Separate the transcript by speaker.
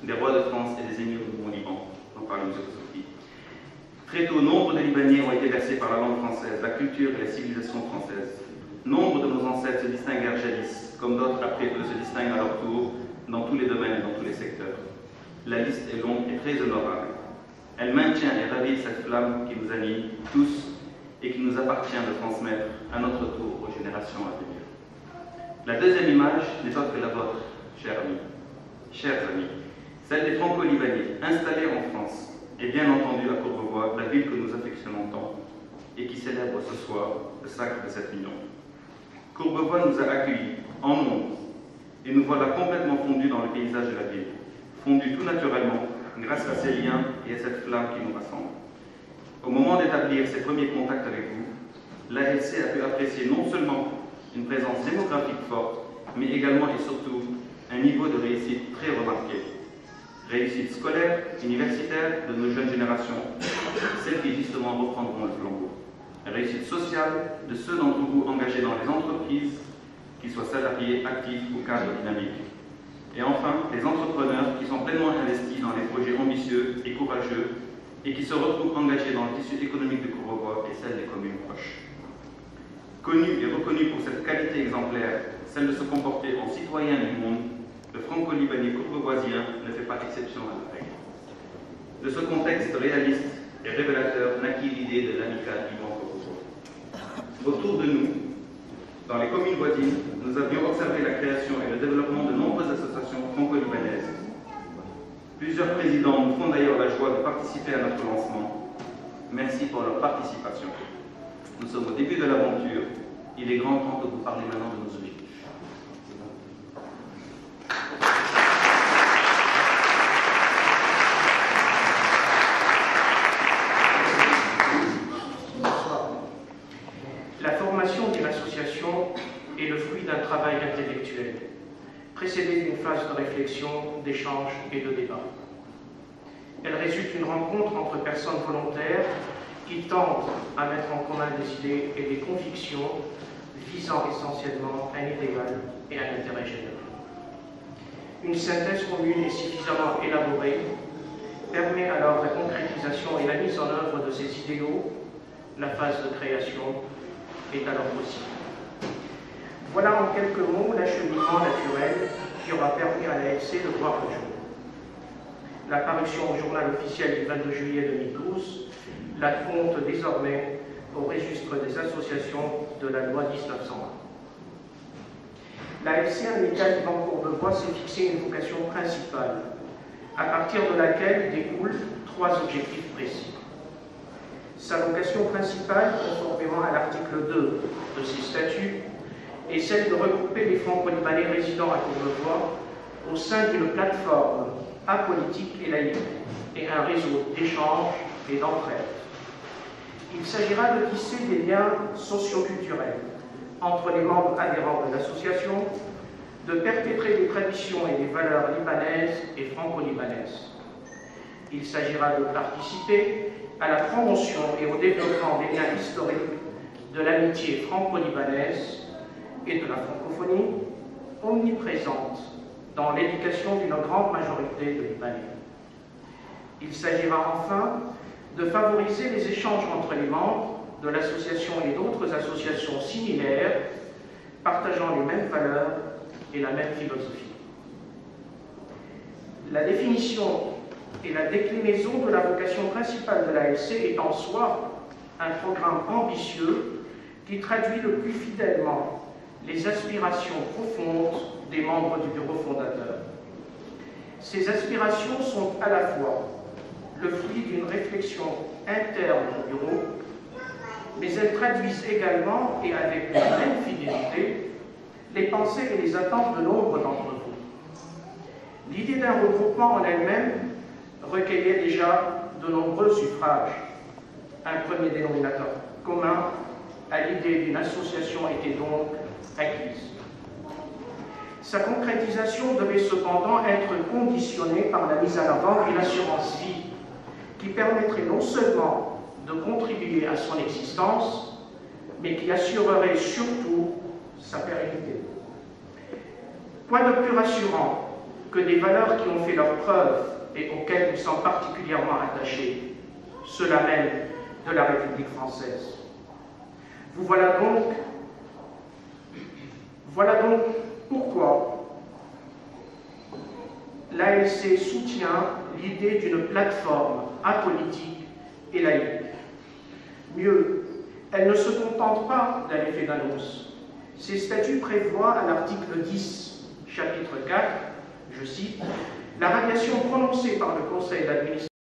Speaker 1: des rois de France et des émirs du bon Liban, on parle de M. Sophie. Très tôt, nombre de Libanais ont été bercés par la langue française, la culture et la civilisation française. Nombre de nos ancêtres se distinguèrent jadis, comme d'autres après eux se distinguent à leur tour, dans tous les domaines et dans tous les secteurs. La liste est longue et très honorable. Elle maintient et ravive cette flamme qui nous anime tous et qui nous appartient de transmettre à notre tour aux générations à venir. La deuxième image n'est autre que la vôtre, chers amis, celle des Franco-Libanais installés en France et bien entendu à Courbevoie, la ville que nous affectionnons tant et qui célèbre ce soir le sacre de cette union. Courbevoie nous a accueillis en nombre et nous voilà complètement fondus dans le paysage de la ville, fondus tout naturellement grâce à ces liens et à cette flamme qui nous rassemble. Au moment d'établir ses premiers contacts avec vous, l'ALC a pu apprécier non seulement une présence démographique forte, mais également et surtout un niveau de réussite très remarqué. Réussite scolaire, universitaire de nos jeunes générations, celles qui justement reprendront le flambeau. Réussite sociale de ceux d'entre vous engagés dans les entreprises, qu'ils soient salariés, actifs ou cadres dynamiques. Et enfin, les entrepreneurs qui sont pleinement investis dans des projets ambitieux et courageux et qui se retrouvent engagés dans le tissu économique de Courbevoie et celle des communes proches. Connu et reconnu pour cette qualité exemplaire, celle de se comporter en citoyen du monde, le franco-libanais courbevoisien ne fait pas exception à la règle. De ce contexte réaliste et révélateur naquit l'idée de l'amicale Liban-Courbevoie. Autour de nous, dans les communes voisines, nous avions observé la création et le développement de nombreuses associations franco-libanaises. Plusieurs présidents nous font d'ailleurs la joie de participer à notre lancement. Merci pour leur participation. Nous sommes au début de l'aventure. Il est grand temps de vous parler maintenant de nos objectifs.
Speaker 2: La formation d'une association est le fruit d'un travail intellectuel, précédé d'une phase de réflexion, d'échange et de débat. Elle résulte d'une rencontre entre personnes volontaires qui tentent à mettre en commun des idées et des convictions visant essentiellement un idéal et un intérêt général. Une synthèse commune et suffisamment élaborée permet alors la concrétisation et la mise en œuvre de ces idéaux. La phase de création est alors possible. Voilà en quelques mots l'acheminement naturel qui aura permis à l'ALC de voir le jour. La parution au journal officiel du 22 juillet 2012 la compte désormais au registre des associations de la loi 1901. L'ALC Amicale Liban-Courbevoie s'est fixé une vocation principale, à partir de laquelle découlent trois objectifs précis. Sa vocation principale, conformément à l'article 2 de ses statuts, est celle de regrouper les franco-libanais résidant à Courbevoie au sein d'une plateforme apolitique et laïque et un réseau d'échanges et d'entraide. Il s'agira de tisser des liens socio-culturels entre les membres adhérents de l'association, de perpétrer les traditions et les valeurs libanaises et franco-libanaises. Il s'agira de participer à la promotion et au développement des liens historiques de l'amitié franco-libanaise et de la francophonie, omniprésente dans l'éducation d'une grande majorité de Libanais. Il s'agira enfin de favoriser les échanges entre les membres de l'association et d'autres associations similaires, partageant les mêmes valeurs et la même philosophie. La définition et la déclinaison de la vocation principale de l'ALC est en soi un programme ambitieux qui traduit le plus fidèlement les aspirations profondes des membres du bureau fondateur. Ces aspirations sont à la fois le fruit d'une réflexion interne au bureau, mais elles traduisent également, et avec la même fidélité, les pensées et les attentes de nombre d'entre vous. L'idée d'un regroupement en elle-même recueillait déjà de nombreux suffrages. Un premier dénominateur commun à l'idée d'une association était donc acquise. Sa concrétisation devait cependant être conditionnée par la mise en avant d'une assurance vie qui permettrait non seulement de contribuer à son existence, mais qui assurerait surtout sa pérennité. Quoi de plus rassurant que des valeurs qui ont fait leur preuve et auxquelles nous sommes particulièrement attachés, ceux-là même de la République française. Voilà donc pourquoi l'ALC soutient l'idée d'une plateforme apolitique et laïque. Mieux, elle ne se contente pas d'un effet d'annonce. Ses statuts prévoient à l'article 10, chapitre 4, je cite, « La radiation prononcée par le Conseil d'administration